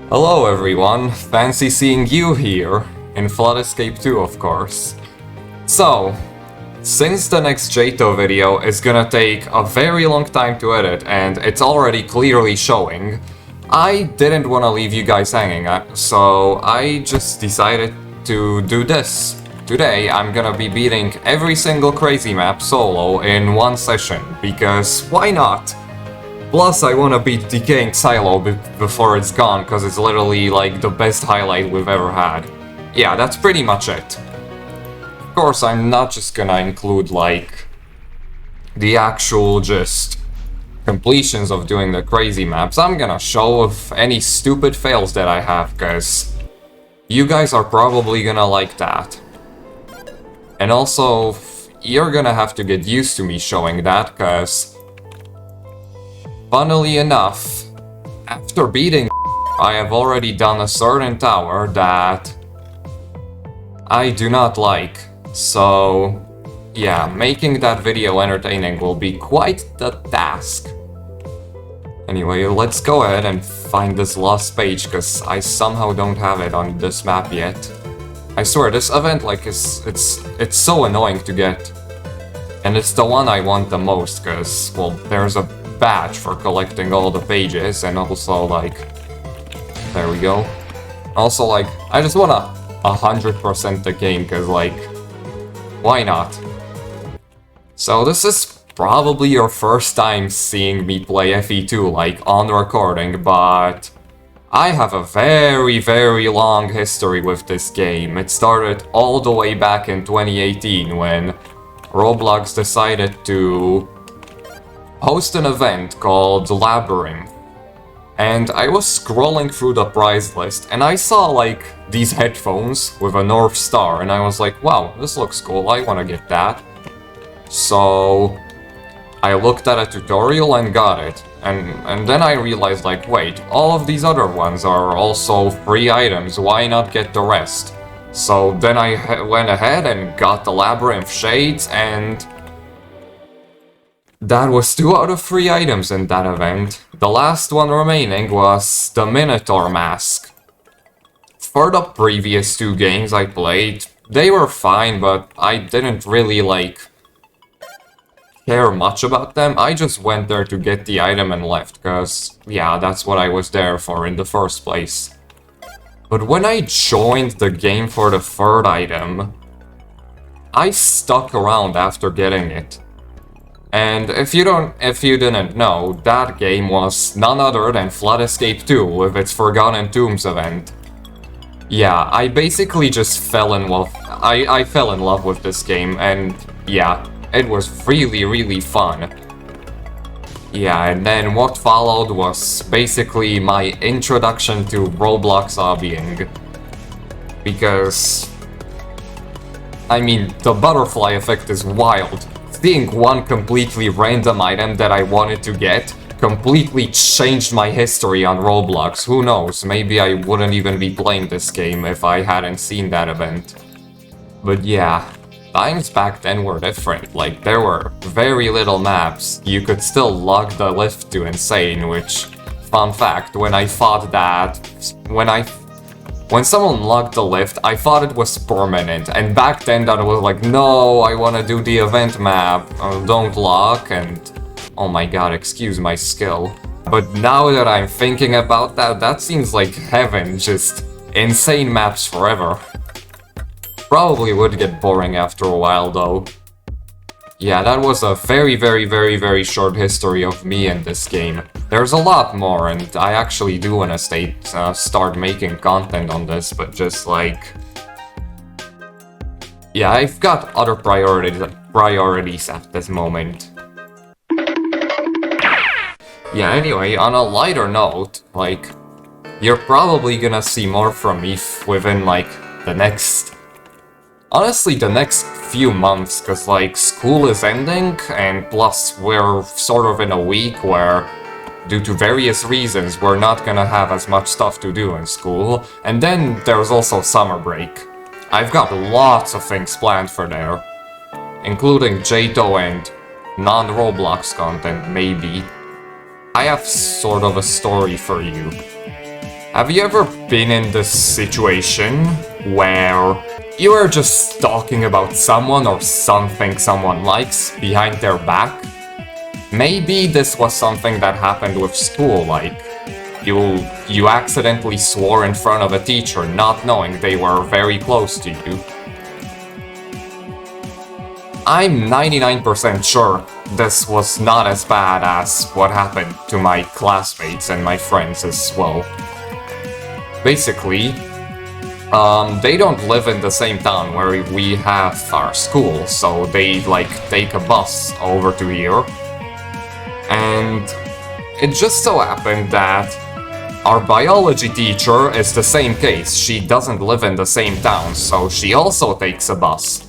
Hello everyone, fancy seeing you here, in Flood Escape 2 of course. So, since the next JTO video is gonna take a very long time to edit and it's already clearly showing, I didn't wanna leave you guys hanging, so I just decided to do this. Today I'm gonna be beating every single crazy map solo in one session, because why not? Plus, I wanna beat Decaying Silo before it's gone, cause it's literally like the best highlight we've ever had. Yeah, that's pretty much it. Of course, I'm not just gonna include like the actual just completions of doing the crazy maps. I'm gonna show of any stupid fails that I have, cause you guys are probably gonna like that. And also, you're gonna have to get used to me showing that, cause funnily enough, after beating I have already done a certain tower that I do not like. So yeah, making that video entertaining will be quite the task. Anyway, let's go ahead and find this lost page, because I somehow don't have it on this map yet. I swear, this event like it's so annoying to get. And it's the one I want the most, because, well, there's a badge for collecting all the pages, and also like, there we go. Also like, I just wanna 100% the game, because like, why not? So this is probably your first time seeing me play FE2 like on recording, but I have a very long history with this game. It started all the way back in 2018 when Roblox decided to host an event called Labyrinth. And I was scrolling through the prize list and I saw like these headphones with a North Star, and I was like, wow, this looks cool, I wanna get that. So I looked at a tutorial and got it. And then I realized like, wait, all of these other ones are also free items, why not get the rest? So then I went ahead and got the Labyrinth Shades, and that was 2 out of 3 items in that event. The last one remaining was the Minotaur Mask. For the previous 2 games I played, they were fine, but I didn't really like care much about them. I just went there to get the item and left, cause yeah, that's what I was there for in the first place. But when I joined the game for the 3rd item, I stuck around after getting it. And if you didn't know, that game was none other than Flood Escape 2 with its Forgotten Tombs event. Yeah, I basically just fell in love. I fell in love with this game, and yeah, it was really fun. Yeah, and then what followed was basically my introduction to Roblox hobbying. Because, I mean, the butterfly effect is wild. Seeing one completely random item that I wanted to get completely changed my history on Roblox. Who knows, maybe I wouldn't even be playing this game if I hadn't seen that event. But yeah, times back then were different. Like, there were very little maps. You could still log the lift to insane, which, fun fact, when I thought that, when someone logged the lift, I thought it was permanent, and back then that was like, no, I wanna do the event map, don't log, and oh my god, excuse my skill. But now that I'm thinking about that, that seems like heaven, just insane maps forever. Probably would get boring after a while though. Yeah, that was a very short history of me in this game. There's a lot more, and I actually do wanna start making content on this, but just like, yeah, I've got other priorities at this moment. Yeah, anyway, on a lighter note, like, you're probably gonna see more from me within like the next few months, cause like school is ending, and plus we're sort of in a week where, due to various reasons, we're not gonna have as much stuff to do in school, and then there's also summer break. I've got lots of things planned for there, including JTO and non-Roblox content, maybe. I have sort of a story for you. Have you ever been in this situation where you are just talking about someone or something someone likes behind their back? Maybe this was something that happened with school, like you accidentally swore in front of a teacher not knowing they were very close to you. I'm 99% sure this was not as bad as what happened to my classmates and my friends as well. Basically, they don't live in the same town where we have our school, so they like take a bus over to here. And it just so happened that our biology teacher is the same case. She doesn't live in the same town, so she also takes a bus.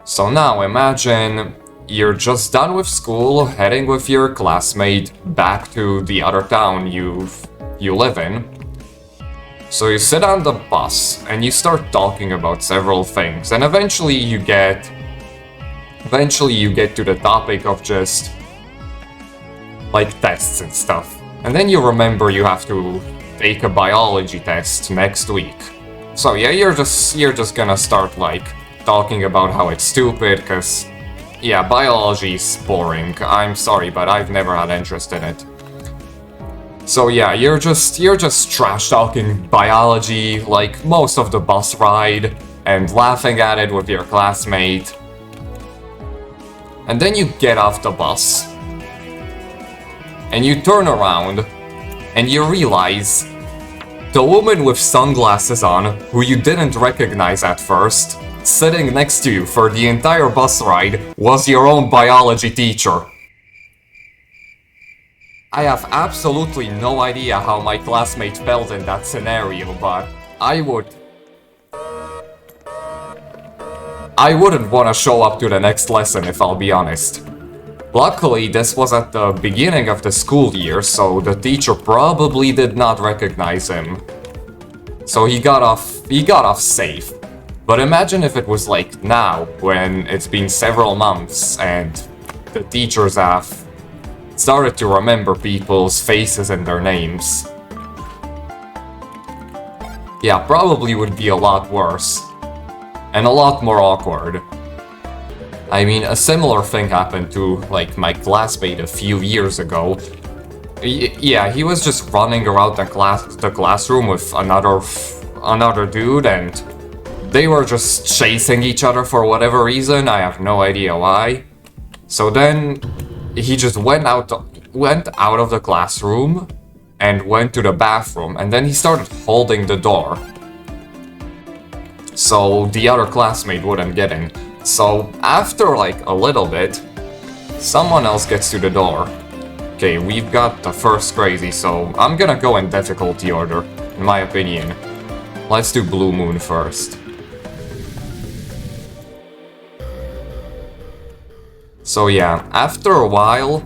So now imagine you're just done with school, heading with your classmate back to the other town you live in. So you sit on the bus and you start talking about several things, and eventually you get to the topic of just like tests and stuff. And then you remember you have to take a biology test next week. So yeah, you're just gonna start like talking about how it's stupid, cause yeah, biology is boring. I'm sorry, but I've never had interest in it. So yeah, you're just trash talking biology like most of the bus ride and laughing at it with your classmate. And then you get off the bus and you turn around and you realize the woman with sunglasses on, who you didn't recognize at first, sitting next to you for the entire bus ride, was your own biology teacher. I have absolutely no idea how my classmate felt in that scenario, but I wouldn't want to show up to the next lesson, if I'll be honest. Luckily, this was at the beginning of the school year, so the teacher probably did not recognize him. So he got off safe. But imagine if it was like now, when it's been several months and the teachers have started to remember people's faces and their names. Yeah, probably would be a lot worse. And a lot more awkward. I mean, a similar thing happened to, like, my classmate a few years ago. Yeah, he was just running around the classroom with another dude, and they were just chasing each other for whatever reason. I have no idea why. So then he just went out of the classroom and went to the bathroom, and then he started holding the door so the other classmate wouldn't get in. So after like a little bit, someone else gets to the door. Okay, we've got the first crazy, so I'm gonna go in difficulty order, in my opinion. Let's do Blue Moon first. So yeah, after a while,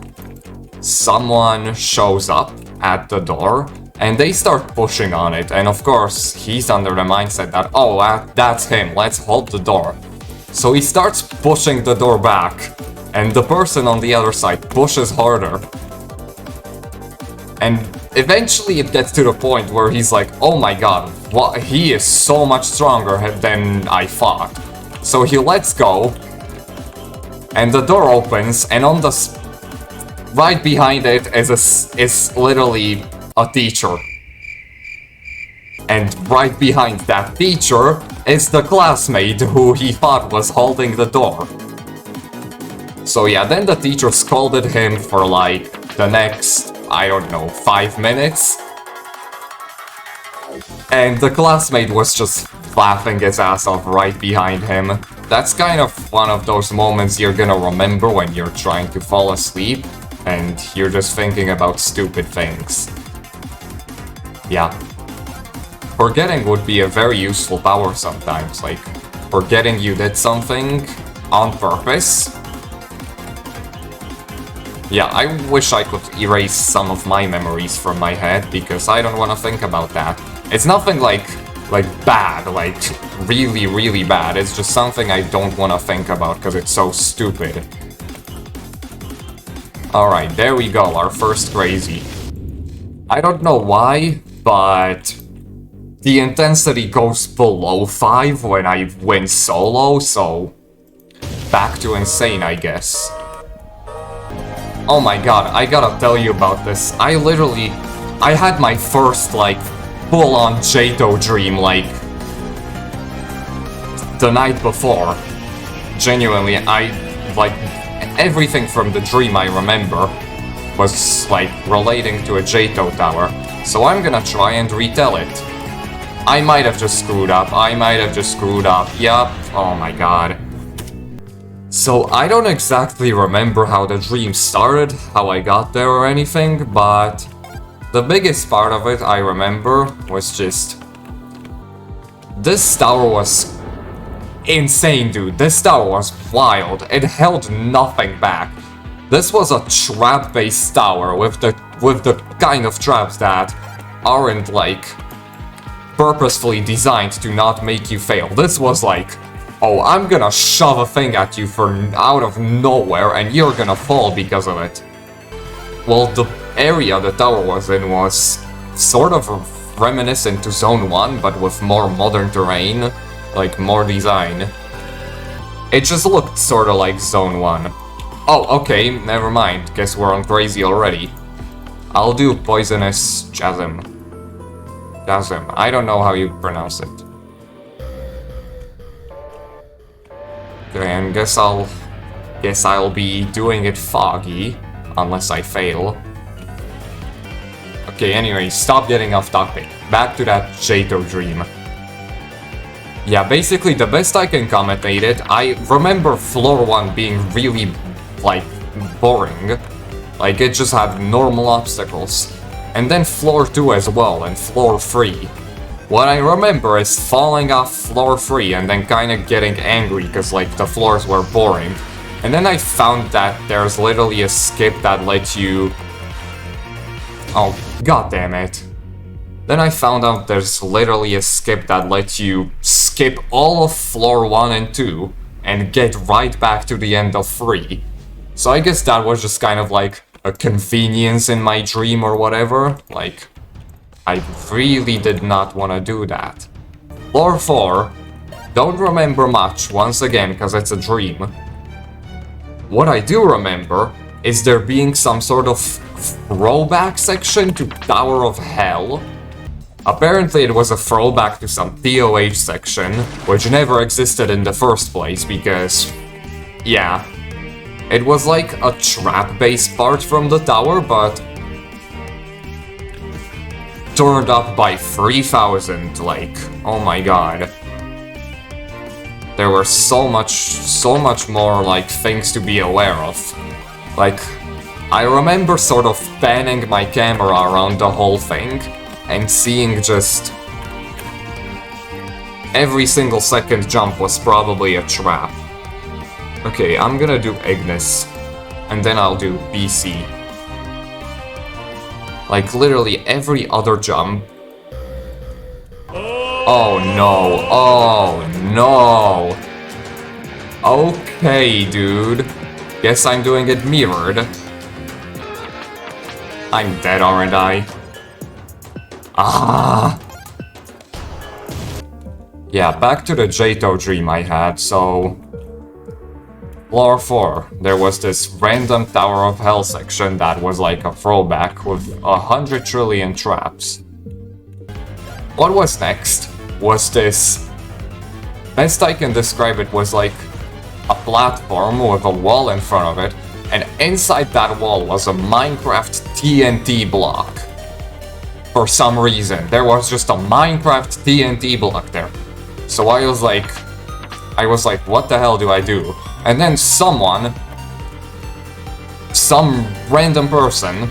someone shows up at the door, and they start pushing on it, and of course, he's under the mindset that, oh, that's him, let's hold the door. So he starts pushing the door back, and the person on the other side pushes harder. And eventually it gets to the point where he's like, oh my god, he is so much stronger than I thought. So he lets go, and the door opens, and on the right behind it is literally a teacher. And right behind that teacher is the classmate who he thought was holding the door. So yeah, then the teacher scolded him for like the next, I don't know, 5 minutes. And the classmate was just laughing his ass off right behind him. That's kind of one of those moments you're gonna remember when you're trying to fall asleep and you're just thinking about stupid things. Yeah. Forgetting would be a very useful power sometimes, like forgetting you did something on purpose. Yeah, I wish I could erase some of my memories from my head, because I don't want to think about that. It's nothing like bad, like really, really bad. It's just something I don't want to think about because it's so stupid. Alright, there we go, our first crazy. I don't know why, but the intensity goes below 5 when I win solo, so back to insane, I guess. Oh my god, I gotta tell you about this. I had my first, like, full-on Jato dream, like, the night before. Genuinely, everything from the dream I remember was, like, relating to a Jato tower. So I'm gonna try and retell it. I might have just screwed up. Yup. Oh my god. So I don't exactly remember how the dream started, how I got there or anything, but the biggest part of it I remember was just... This tower was insane, dude. This tower was wild. It held nothing back. This was a trap-based tower with the kind of traps that aren't, like, purposefully designed to not make you fail. This was like, oh, I'm gonna shove a thing at you from out of nowhere and you're gonna fall because of it. Well, the area the tower was in was sort of reminiscent to Zone 1, but with more modern terrain, like more design. It just looked sorta like Zone 1. Oh, okay, never mind. Guess we're on crazy already. I'll do Poisonous Chasm. Chasm. I don't know how you pronounce it. Okay, and guess I'll be doing it foggy, unless I fail. Okay, anyway, stop getting off topic. Back to that Jato dream. Yeah, basically the best I can commentate it, I remember floor 1 being really, like, boring. Like, it just had normal obstacles. And then floor 2 as well, and floor 3. What I remember is falling off floor 3 and then kinda getting angry because, like, the floors were boring. And then I found that there's literally a skip that lets you... Oh, god damn it. Then I found out there's literally a skip that lets you skip all of floor 1 and 2 and get right back to the end of 3. So I guess that was just kind of like a convenience in my dream or whatever. Like, I really did not want to do that. Floor 4, don't remember much once again because it's a dream. What I do remember is there being some sort of throwback section to Tower of Hell. Apparently it was a throwback to some TOH section, which never existed in the first place because, yeah, it was like a trap-based part from the tower, but turned up by 3,000, like, oh my god. There were so much more, like, things to be aware of. Like, I remember sort of panning my camera around the whole thing and seeing just every single second jump was probably a trap. Okay, I'm gonna do Ignis, and then I'll do BC. Like, literally every other jump. Oh no, oh no. Okay, dude. Guess I'm doing it mirrored. I'm dead, aren't I? Ah! Yeah, back to the Jato dream I had, so... Floor 4, there was this random Tower of Hell section that was like a throwback with 100 trillion traps. What was next was this... Best I can describe it was like a platform with a wall in front of it, and inside that wall was a Minecraft TNT block. For some reason, there was just a Minecraft TNT block there. So I was like, what the hell do I do? And then some random person,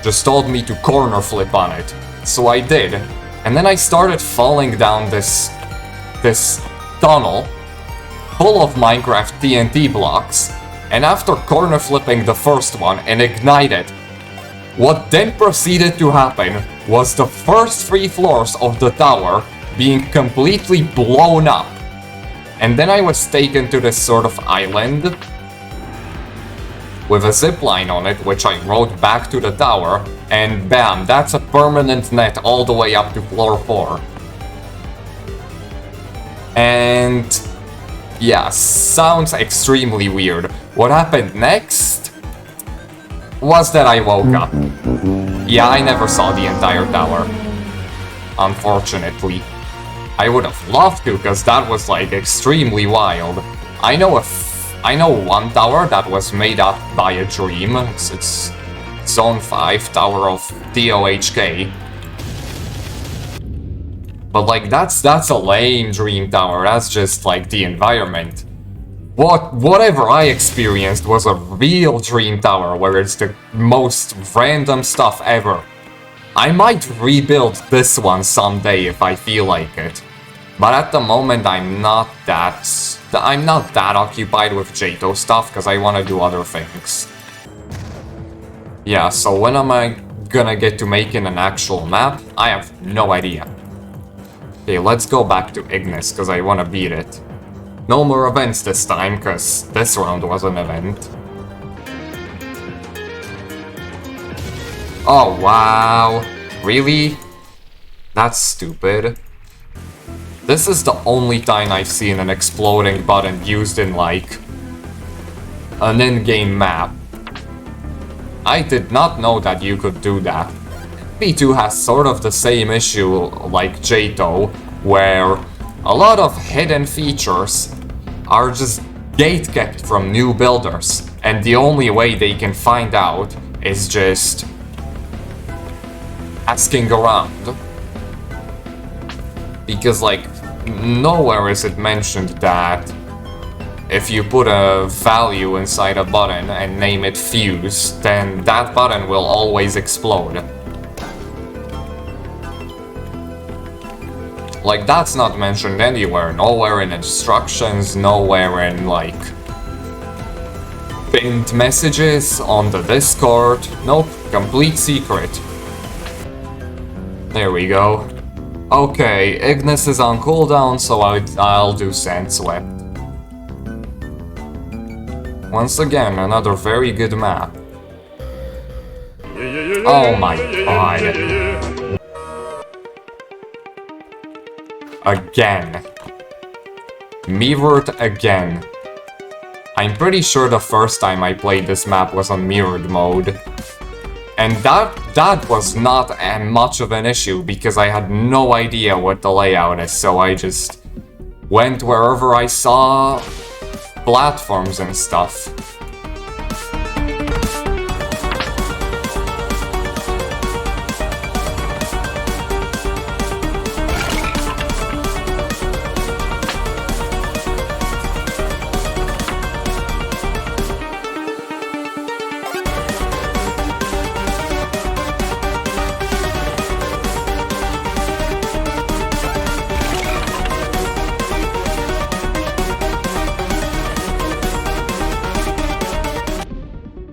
just told me to corner flip on it. So I did. And then I started falling down this tunnel full of Minecraft TNT blocks. And after corner flipping the first one and ignited, what then proceeded to happen was the first 3 floors of the tower being completely blown up. And then I was taken to this sort of island with a zipline on it, which I rode back to the tower, and bam, that's a permanent net all the way up to floor 4. And yeah, sounds extremely weird. What happened next was that I woke up. Yeah, I never saw the entire tower, unfortunately. I would have loved to, because that was like extremely wild. I know one tower that was made up by a dream. It's Zone 5, Tower of DOHK. But like that's a lame dream tower. That's just like the environment. Whatever I experienced was a real dream tower where it's the most random stuff ever. I might rebuild this one someday if I feel like it. But at the moment I'm not that occupied with JTO stuff because I want to do other things. Yeah, so when am I gonna get to making an actual map? I have no idea. Okay, let's go back to Ignis because I want to beat it. No more events this time, because this round was an event. Oh, wow. Really? That's stupid. This is the only time I've seen an exploding button used in, like, an in-game map. I did not know that you could do that. FE2 has sort of the same issue like JTO, where a lot of hidden features are just gate-kept from new builders, and the only way they can find out is just asking around. Because, like, nowhere is it mentioned that if you put a value inside a button and name it fuse, then that button will always explode. Like, that's not mentioned anywhere. Nowhere in instructions, nowhere in, like, pinned messages on the Discord. Nope, complete secret. There we go. Okay, Ignis is on cooldown, so I'll do Sandswept. Once again, another very good map. Oh my god. Again. Mirrored again. I'm pretty sure the first time I played this map was on mirrored mode. And that was not much of an issue because I had no idea what the layout is, so I just went wherever I saw platforms and stuff.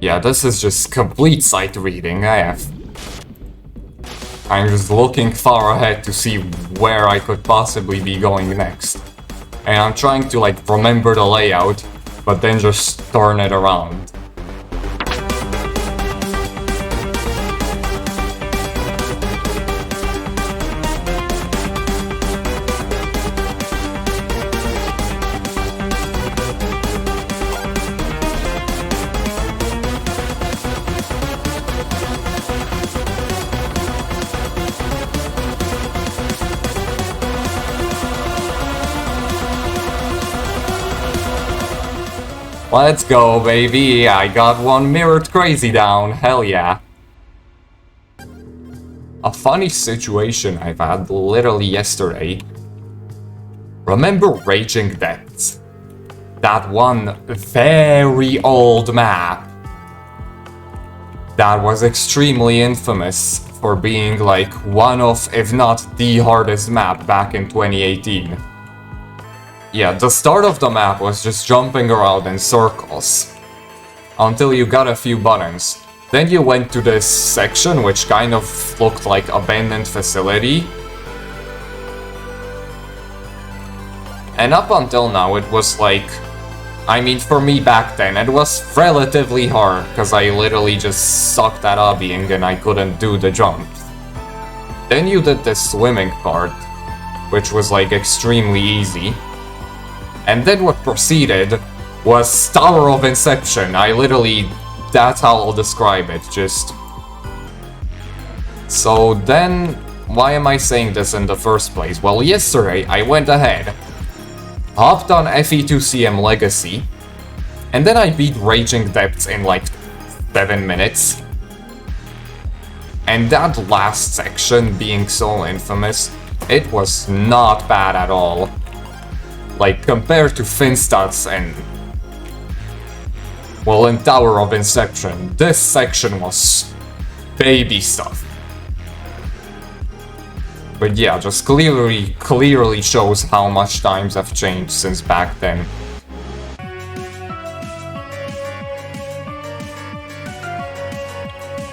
Yeah, this is just complete sight reading. I'm just looking far ahead to see where I could possibly be going next. And I'm trying to, like, remember the layout, but then just turn it around. Let's go, baby! I got one mirrored crazy down, hell yeah. A funny situation I've had literally yesterday. Remember Raging Depths? That one very old map that was extremely infamous for being like one of, if not the hardest map back in 2018. Yeah, the start of the map was just jumping around in circles until you got a few buttons. Then you went to this section which kind of looked like abandoned facility. And up until now it was like I mean, for me back then, it was relatively hard, because I literally just sucked at obbying and I couldn't do the jump. Then you did the swimming part, which was like extremely easy. And then what proceeded was Tower of Inception. That's how I'll describe it, just... So then, why am I saying this in the first place? Well, yesterday I went ahead, hopped on FE2 CM Legacy, and then I beat Raging Depths in like 7 minutes. And that last section, being so infamous, it was not bad at all. Like, compared to Finstad's and... well, in Tower of Inception, this section was baby stuff. But yeah, just clearly shows how much times have changed since back then.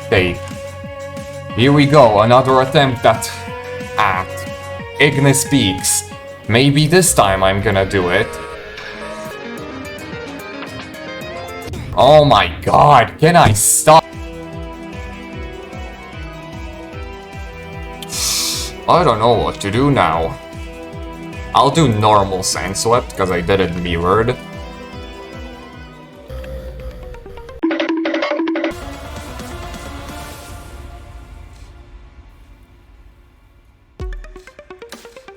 Okay. Here we go, another attempt at Ignis Peaks. Maybe this time I'm gonna do it. Oh my god, can I stop? I don't know what to do now. I'll do normal Sandswept, because I did it mirrored.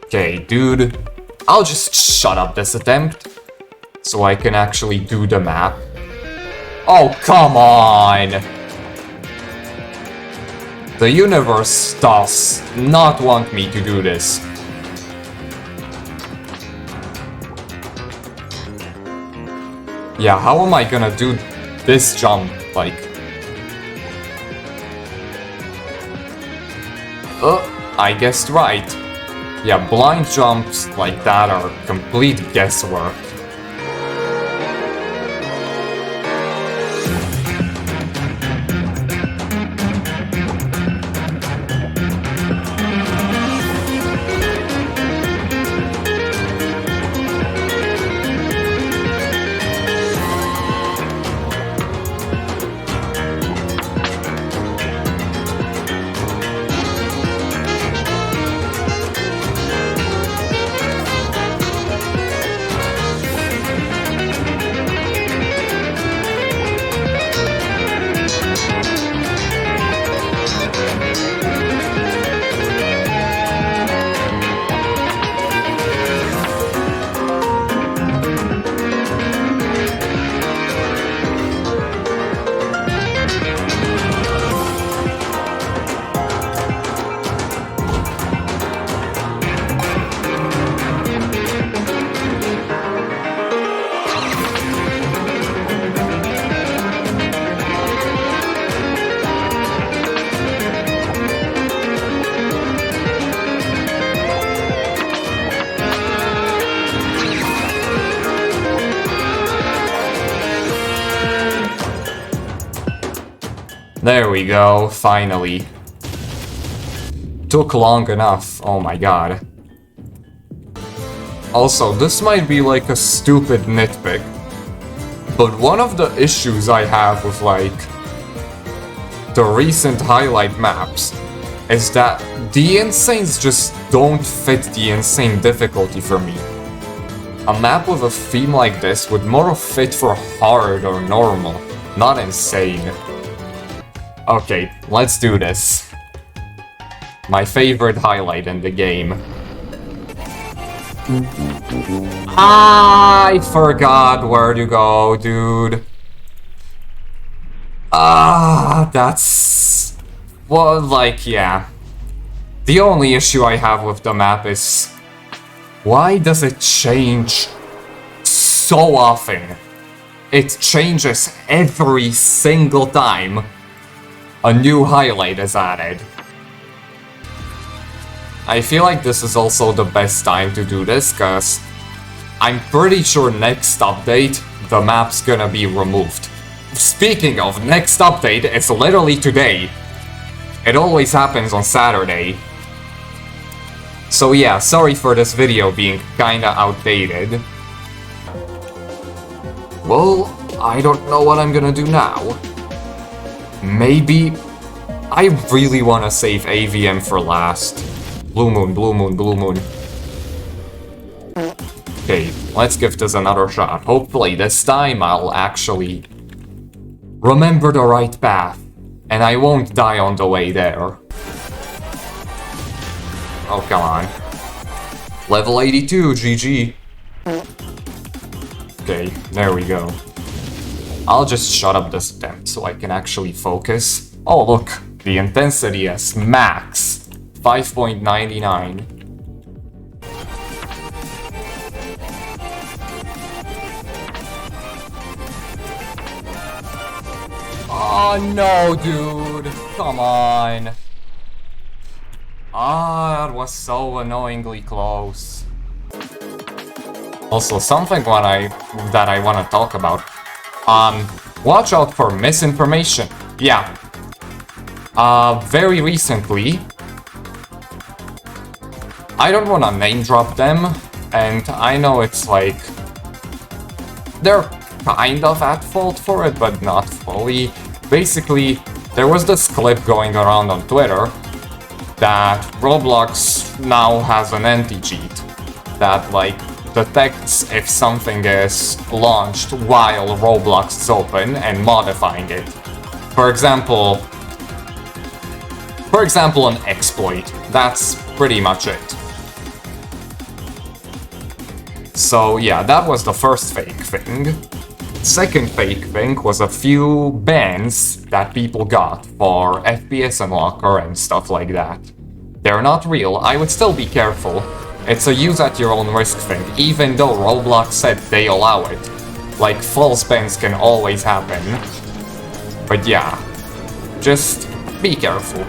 Okay, dude. I'll just shut up this attempt, so I can actually do the map. Oh, come on! The universe does not want me to do this. Yeah, how am I gonna do this jump, like... I guessed right. Yeah, blind jumps like that are complete guesswork. There we go, finally. Took long enough, oh my god. Also, this might be like a stupid nitpick, but one of the issues I have with like the recent highlight maps is that the Insanes just don't fit the Insane difficulty for me. A map with a theme like this would more fit for hard or normal, not insane. Okay, let's do this. My favorite highlight in the game. I forgot where to go, dude. That's... well, like, yeah. The only issue I have with the map is... why does it change so often? It changes every single time a new highlight is added. I feel like this is also the best time to do this, cause I'm pretty sure next update, the map's gonna be removed. Speaking of, next update, it's literally today. It always happens on Saturday. So yeah, sorry for this video being kinda outdated. Well, I don't know what I'm gonna do now. Maybe... I really wanna save AVM for last. Blue moon, blue moon, blue moon. Okay, let's give this another shot. Hopefully this time I'll actually remember the right path, and I won't die on the way there. Oh, come on. Level 82, GG. Okay, there we go. I'll just shut up this attempt so I can actually focus. Oh, look, the intensity is max. 5.99. Oh no, dude! Come on! Ah, that was so annoyingly close. Also, something that I want to talk about. Watch out for misinformation. Yeah. Very recently, I don't want to name drop them, and I know it's like they're kind of at fault for it, but not fully. Basically, there was this clip going around on Twitter that Roblox now has an anti-cheat that, like, detects if something is launched while Roblox is open and modifying it. For example, an exploit. That's pretty much it. So yeah, that was the first fake thing. Second fake thing was a few bans that people got for FPS unlocker and stuff like that. They're not real, I would still be careful. It's a use at your own risk thing, even though Roblox said they allow it. Like, false bans can always happen. But yeah, just be careful.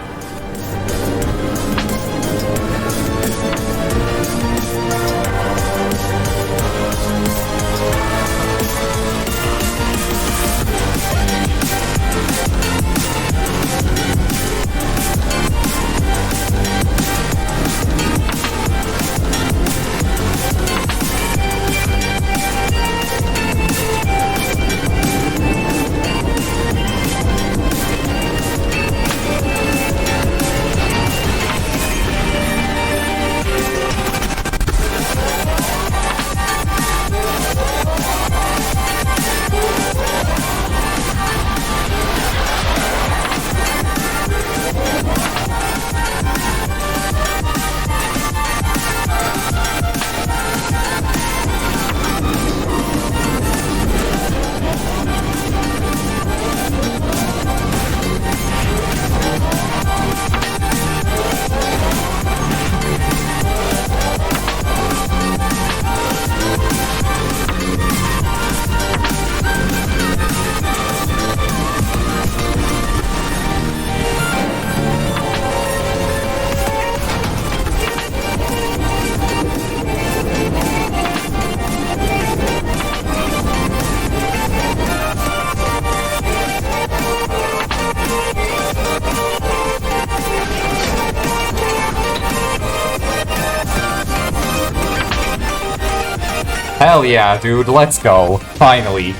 Hell yeah, dude, let's go. Finally.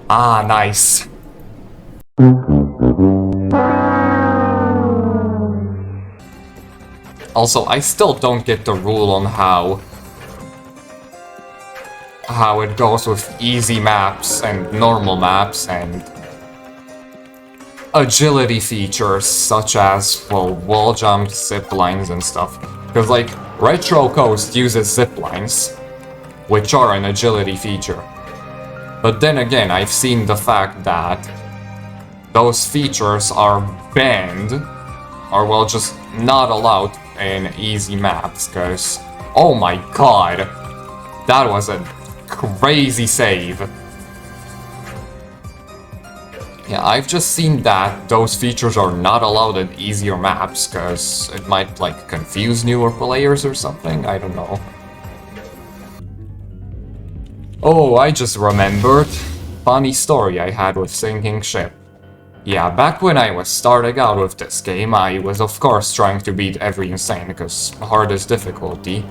Ah, nice. Also, I still don't get the rule on how it goes with easy maps and normal maps and agility features such as, well, wall jumps, zip lines and stuff. Because, like, Retro Coast uses zip lines, which are an agility feature. But then again, I've seen the fact that those features are banned, or well, just not allowed in easy maps, because, oh my god, that was a crazy save. Yeah, I've just seen that those features are not allowed in easier maps, because it might, like, confuse newer players or something, I don't know. Oh, I just remembered. Funny story I had with Sinking Ship. Yeah, back when I was starting out with this game, I was of course trying to beat every insane, because hardest difficulty.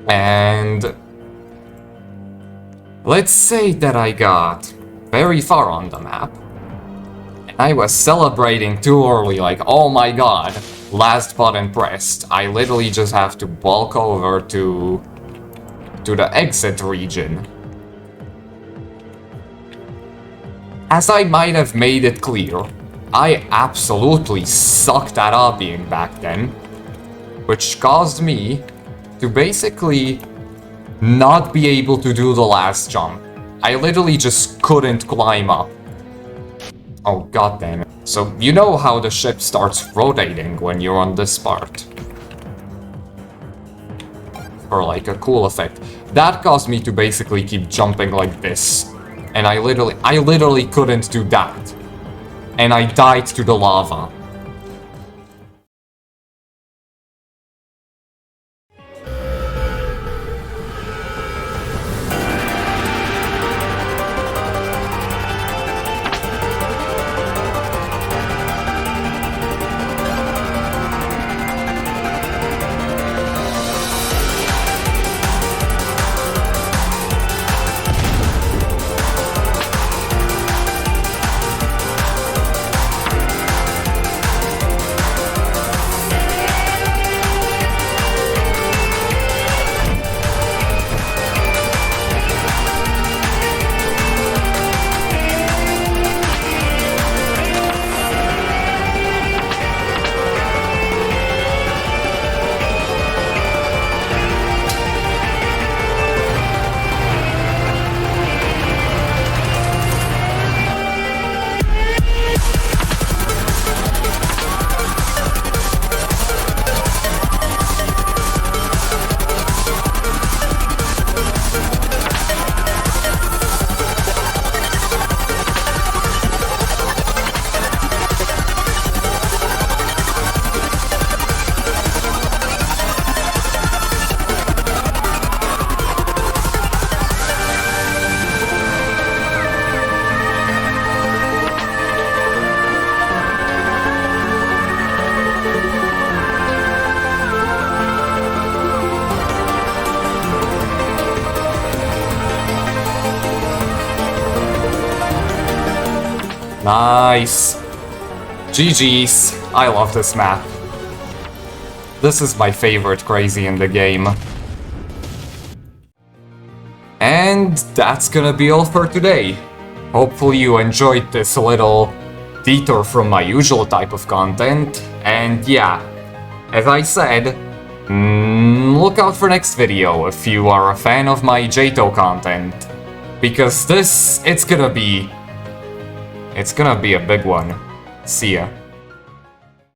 And Let's say that I got very far on the map. And I was celebrating too early, like, oh my god, last button pressed. I literally just have to walk over to the exit region. As I might have made it clear, I absolutely sucked at obbying back then, which caused me to basically not be able to do the last jump. I literally just couldn't climb up. Oh god damn it. So you know how the ship starts rotating when you're on this part. For like a cool effect. That caused me to basically keep jumping like this. And I literally couldn't do that. And I died to the lava. Nice. GG's. I love this map. This is my favorite crazy in the game. And that's gonna be all for today. Hopefully you enjoyed this little detour from my usual type of content. And yeah, as I said, look out for next video if you are a fan of my JTO content. Because it's gonna be a big one. See ya.